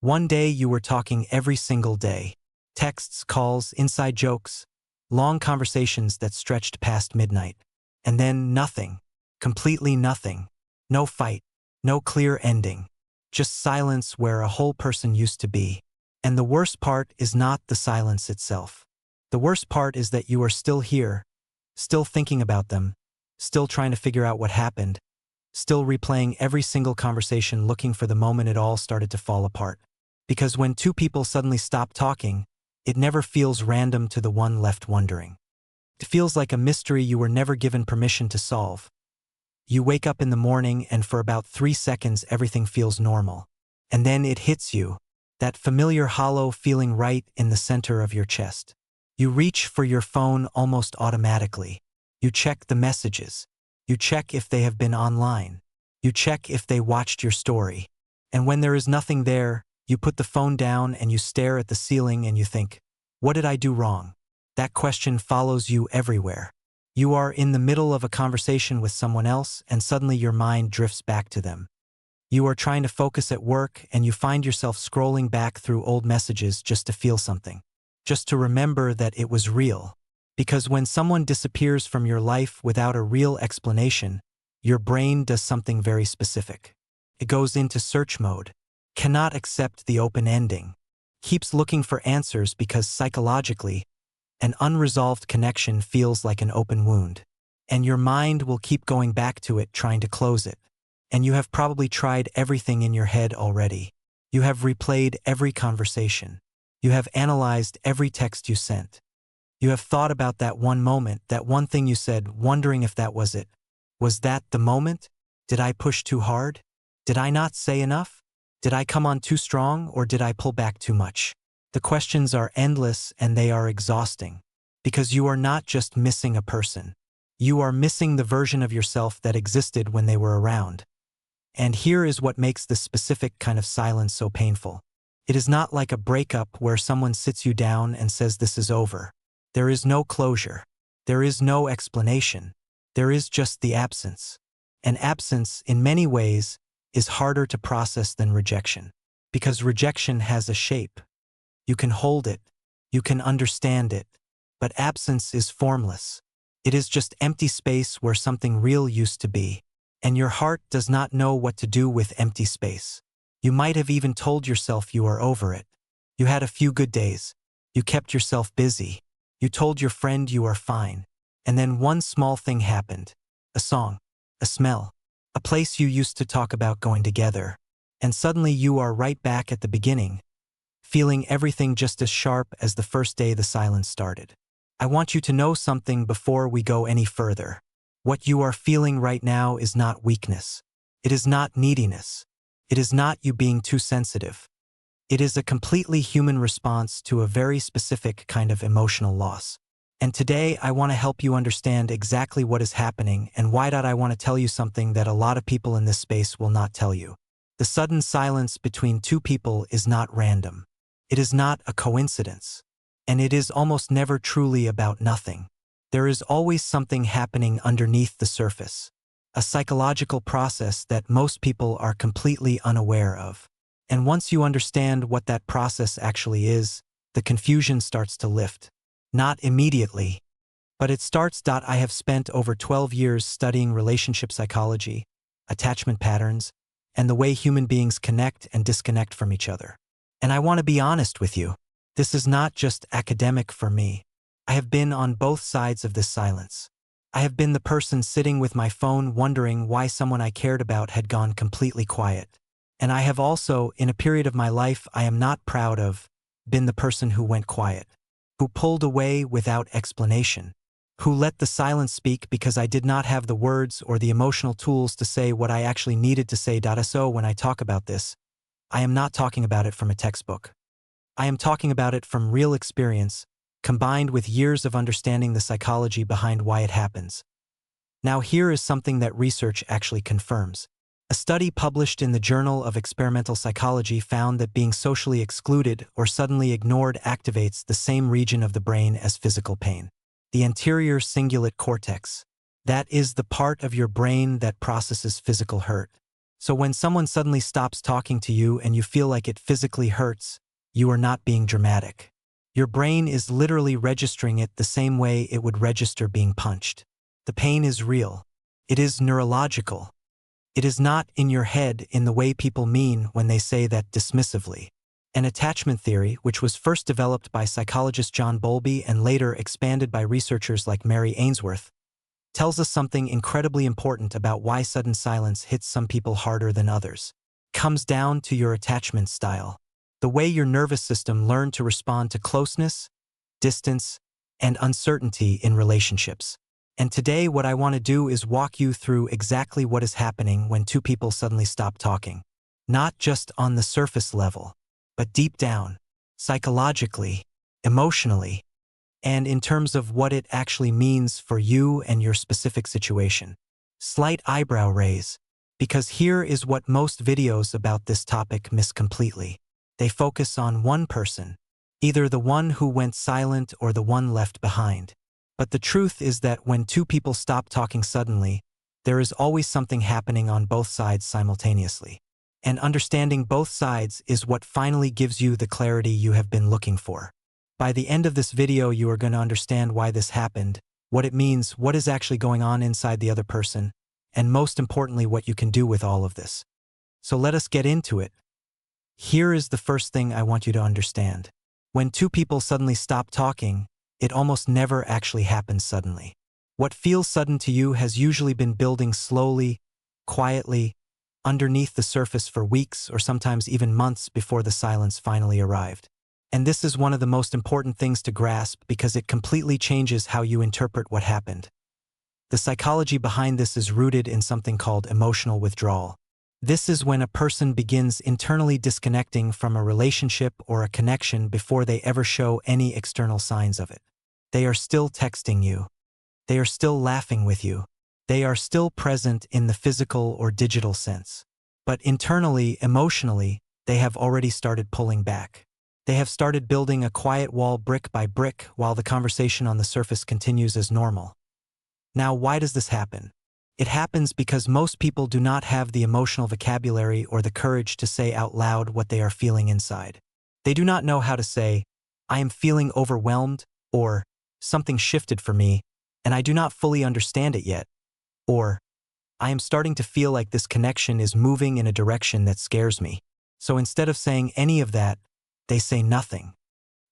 One day you were talking every single day. Texts, calls, inside jokes, long conversations that stretched past midnight. And then nothing. Completely nothing. No fight. No clear ending. Just silence where a whole person used to be. And the worst part is not the silence itself. The worst part is that you are still here, still thinking about them, still trying to figure out what happened, still replaying every single conversation looking for the moment it all started to fall apart. Because when two people suddenly stop talking, it never feels random to the one left wondering. It feels like a mystery you were never given permission to solve. You wake up in the morning and for about 3 seconds everything feels normal. And then it hits you, that familiar hollow feeling right in the center of your chest. You reach for your phone almost automatically. You check the messages. You check if they have been online. You check if they watched your story. And when there is nothing there, you put the phone down and you stare at the ceiling and you think, what did I do wrong? That question follows you everywhere. You are in the middle of a conversation with someone else and suddenly your mind drifts back to them. You are trying to focus at work and you find yourself scrolling back through old messages just to feel something. Just to remember that it was real. Because when someone disappears from your life without a real explanation, your brain does something very specific. It goes into search mode, cannot accept the open ending, keeps looking for answers because psychologically, an unresolved connection feels like an open wound. And your mind will keep going back to it trying to close it. And you have probably tried everything in your head already. You have replayed every conversation. You have analyzed every text you sent. You have thought about that one moment, that one thing you said, wondering if that was it. Was that the moment? Did I push too hard? Did I not say enough? Did I come on too strong or did I pull back too much? The questions are endless and they are exhausting. Because you are not just missing a person. You are missing the version of yourself that existed when they were around. And here is what makes this specific kind of silence so painful. It is not like a breakup where someone sits you down and says this is over. There is no closure. There is no explanation. There is just the absence. And absence, in many ways, is harder to process than rejection. Because rejection has a shape. You can hold it. You can understand it. But absence is formless. It is just empty space where something real used to be. And your heart does not know what to do with empty space. You might have even told yourself you are over it. You had a few good days. You kept yourself busy. You told your friend you are fine. And then one small thing happened. A song. A smell. A place you used to talk about going together. And suddenly you are right back at the beginning, feeling everything just as sharp as the first day the silence started. I want you to know something before we go any further. What you are feeling right now is not weakness. It is not neediness. It is not you being too sensitive. It is a completely human response to a very specific kind of emotional loss. And today I want to help you understand exactly what is happening and why I want to tell you something that a lot of people in this space will not tell you. The sudden silence between two people is not random. It is not a coincidence. And it is almost never truly about nothing. There is always something happening underneath the surface. A psychological process that most people are completely unaware of. And once you understand what that process actually is, the confusion starts to lift. Not immediately, but it starts. I have spent over 12 years studying relationship psychology, attachment patterns, and the way human beings connect and disconnect from each other. And I want to be honest with you. This is not just academic for me. I have been on both sides of this silence. I have been the person sitting with my phone wondering why someone I cared about had gone completely quiet. And I have also, in a period of my life I am not proud of, been the person who went quiet, who pulled away without explanation, who let the silence speak because I did not have the words or the emotional tools to say what I actually needed to say. So when I talk about this, I am not talking about it from a textbook. I am talking about it from real experience, combined with years of understanding the psychology behind why it happens. Now here is something that research actually confirms. A study published in the Journal of Experimental Psychology found that being socially excluded or suddenly ignored activates the same region of the brain as physical pain. The anterior cingulate cortex. That is the part of your brain that processes physical hurt. So when someone suddenly stops talking to you and you feel like it physically hurts, you are not being dramatic. Your brain is literally registering it the same way it would register being punched. The pain is real. It is neurological. It is not in your head in the way people mean when they say that dismissively. An attachment theory, which was first developed by psychologist John Bowlby and later expanded by researchers like Mary Ainsworth, tells us something incredibly important about why sudden silence hits some people harder than others. It comes down to your attachment style, the way your nervous system learned to respond to closeness, distance, and uncertainty in relationships. And today what I want to do is walk you through exactly what is happening when two people suddenly stop talking. Not just on the surface level, but deep down, psychologically, emotionally, and in terms of what it actually means for you and your specific situation. Slight eyebrow raise, because here is what most videos about this topic miss completely. They focus on one person, either the one who went silent or the one left behind. But the truth is that when two people stop talking suddenly, there is always something happening on both sides simultaneously. And understanding both sides is what finally gives you the clarity you have been looking for. By the end of this video, you are going to understand why this happened, what it means, what is actually going on inside the other person, and most importantly, what you can do with all of this. So let us get into it. Here is the first thing I want you to understand. When two people suddenly stop talking, it almost never actually happens suddenly. What feels sudden to you has usually been building slowly, quietly, underneath the surface for weeks or sometimes even months before the silence finally arrived. And this is one of the most important things to grasp because it completely changes how you interpret what happened. The psychology behind this is rooted in something called emotional withdrawal. This is when a person begins internally disconnecting from a relationship or a connection before they ever show any external signs of it. They are still texting you. They are still laughing with you. They are still present in the physical or digital sense. But internally, emotionally, they have already started pulling back. They have started building a quiet wall brick by brick while the conversation on the surface continues as normal. Now, why does this happen? It happens because most people do not have the emotional vocabulary or the courage to say out loud what they are feeling inside. They do not know how to say, "I am feeling overwhelmed," or "something shifted for me, and I do not fully understand it yet," or "I am starting to feel like this connection is moving in a direction that scares me." So instead of saying any of that, they say nothing.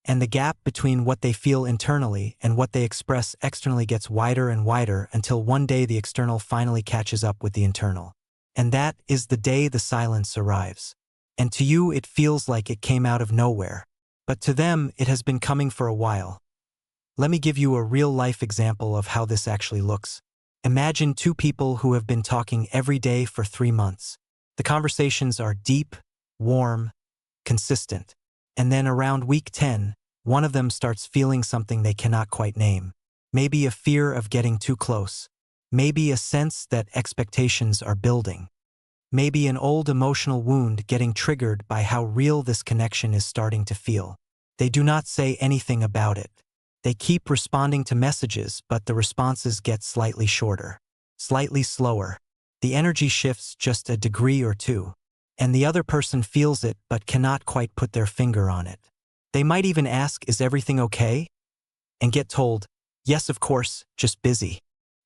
And the gap between what they feel internally and what they express externally gets wider and wider until one day the external finally catches up with the internal. And that is the day the silence arrives. And to you it feels like it came out of nowhere. But to them it has been coming for a while. Let me give you a real-life example of how this actually looks. Imagine two people who have been talking every day for 3 months. The conversations are deep, warm, consistent. And then around week 10, one of them starts feeling something they cannot quite name. Maybe a fear of getting too close. Maybe a sense that expectations are building. Maybe an old emotional wound getting triggered by how real this connection is starting to feel. They do not say anything about it. They keep responding to messages, but the responses get slightly shorter, slightly slower. The energy shifts just a degree or two. And the other person feels it but cannot quite put their finger on it. They might even ask, "Is everything okay?" and get told, "Yes, of course, just busy."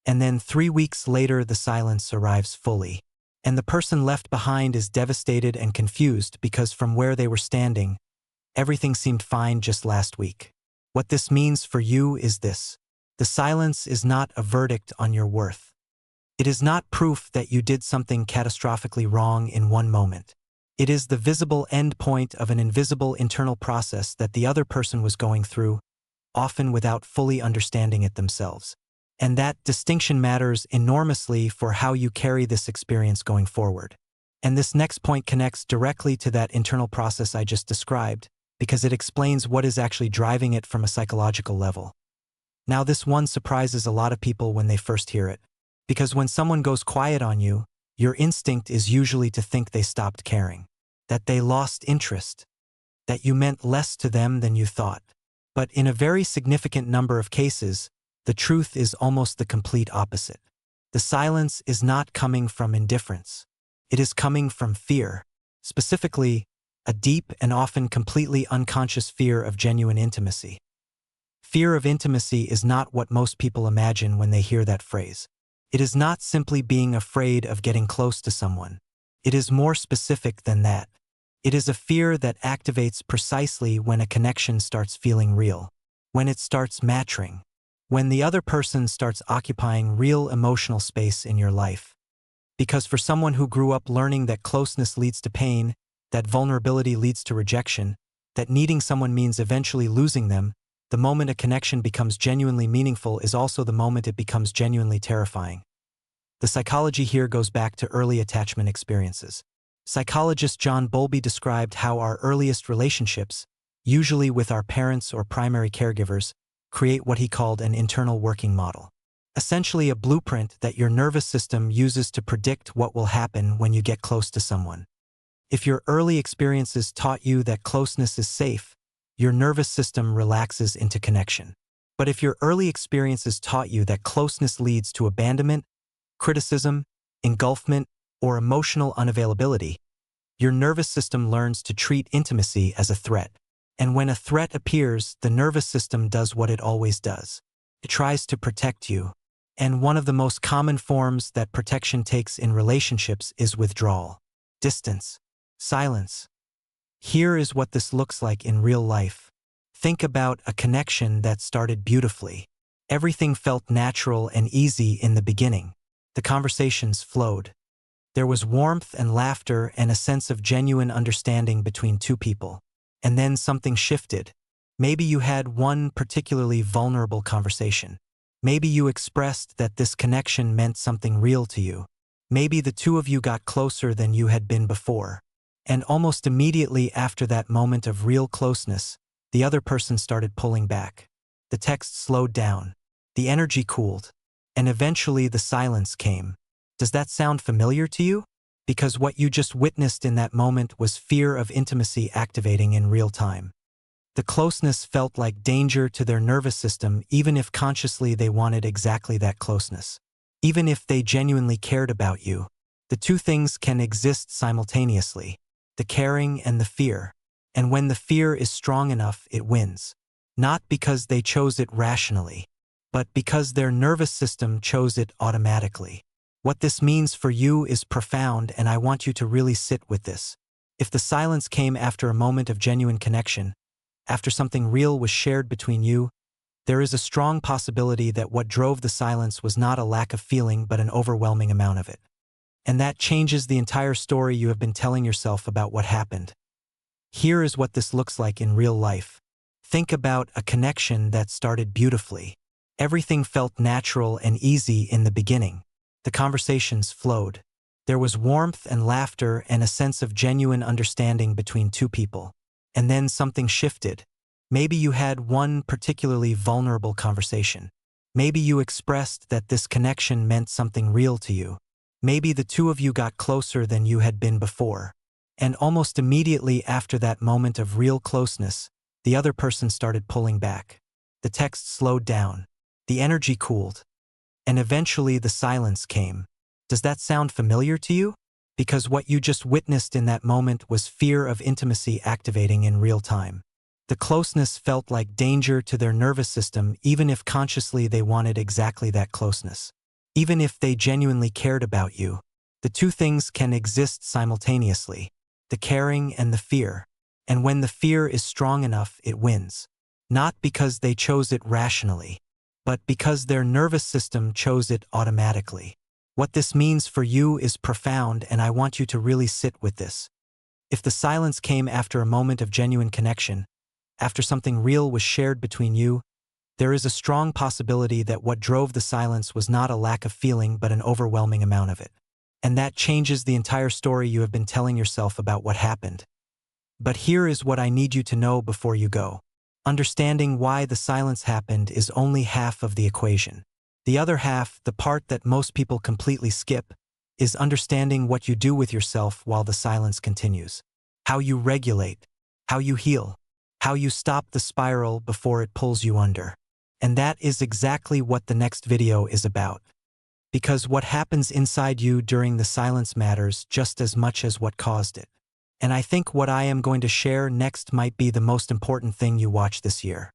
And then 3 weeks later the silence arrives fully. And the person left behind is devastated and confused because from where they were standing, everything seemed fine just last week. What this means for you is this. The silence is not a verdict on your worth. It is not proof that you did something catastrophically wrong in one moment. It is the visible end point of an invisible internal process that the other person was going through, often without fully understanding it themselves. And that distinction matters enormously for how you carry this experience going forward. And this next point connects directly to that internal process I just described, because it explains what is actually driving it from a psychological level. Now, this one surprises a lot of people when they first hear it. Because when someone goes quiet on you, your instinct is usually to think they stopped caring, that they lost interest, that you meant less to them than you thought. But in a very significant number of cases, the truth is almost the complete opposite. The silence is not coming from indifference. It is coming from fear. Specifically, a deep and often completely unconscious fear of genuine intimacy. Fear of intimacy is not what most people imagine when they hear that phrase. It is not simply being afraid of getting close to someone. It is more specific than that. It is a fear that activates precisely when a connection starts feeling real, when it starts matching, when the other person starts occupying real emotional space in your life. Because for someone who grew up learning that closeness leads to pain, that vulnerability leads to rejection, that needing someone means eventually losing them, the moment a connection becomes genuinely meaningful is also the moment it becomes genuinely terrifying. The psychology here goes back to early attachment experiences. Psychologist John Bowlby described how our earliest relationships, usually with our parents or primary caregivers, create what he called an internal working model. Essentially a blueprint that your nervous system uses to predict what will happen when you get close to someone. If your early experiences taught you that closeness is safe, your nervous system relaxes into connection. But if your early experiences taught you that closeness leads to abandonment, criticism, engulfment, or emotional unavailability, your nervous system learns to treat intimacy as a threat. And when a threat appears, the nervous system does what it always does. It tries to protect you. And one of the most common forms that protection takes in relationships is withdrawal, distance, silence. Here is what this looks like in real life. Think about a connection that started beautifully. Everything felt natural and easy in the beginning. The conversations flowed. There was warmth and laughter and a sense of genuine understanding between two people. And then something shifted. Maybe you had one particularly vulnerable conversation. Maybe you expressed that this connection meant something real to you. Maybe the two of you got closer than you had been before. And almost immediately after that moment of real closeness, the other person started pulling back. The text slowed down. The energy cooled. And eventually the silence came. Does that sound familiar to you? Because what you just witnessed in that moment was fear of intimacy activating in real time. The closeness felt like danger to their nervous system even if consciously they wanted exactly that closeness. Even if they genuinely cared about you. The two things can exist simultaneously. The caring and the fear. And when the fear is strong enough, it wins. Not because they chose it rationally, but because their nervous system chose it automatically. What this means for you is profound, and I want you to really sit with this. If the silence came after a moment of genuine connection, after something real was shared between you, there is a strong possibility that what drove the silence was not a lack of feeling but an overwhelming amount of it. And that changes the entire story you have been telling yourself about what happened. Here is what this looks like in real life. Think about a connection that started beautifully. Everything felt natural and easy in the beginning. The conversations flowed. There was warmth and laughter and a sense of genuine understanding between two people. And then something shifted. Maybe you had one particularly vulnerable conversation. Maybe you expressed that this connection meant something real to you. Maybe the two of you got closer than you had been before. And almost immediately after that moment of real closeness, the other person started pulling back. The text slowed down. The energy cooled. And eventually the silence came. Does that sound familiar to you? Because what you just witnessed in that moment was fear of intimacy activating in real time. The closeness felt like danger to their nervous system even if consciously they wanted exactly that closeness. Even if they genuinely cared about you. The two things can exist simultaneously. The caring and the fear. And when the fear is strong enough, it wins. Not because they chose it rationally, but because their nervous system chose it automatically. What this means for you is profound, and I want you to really sit with this. If the silence came after a moment of genuine connection, after something real was shared between you, there is a strong possibility that what drove the silence was not a lack of feeling but an overwhelming amount of it. And that changes the entire story you have been telling yourself about what happened. But here is what I need you to know before you go. Understanding why the silence happened is only half of the equation. The other half, the part that most people completely skip, is understanding what you do with yourself while the silence continues. How you regulate, how you heal, how you stop the spiral before it pulls you under. And that is exactly what the next video is about. Because what happens inside you during the silence matters just as much as what caused it. And I think what I am going to share next might be the most important thing you watch this year.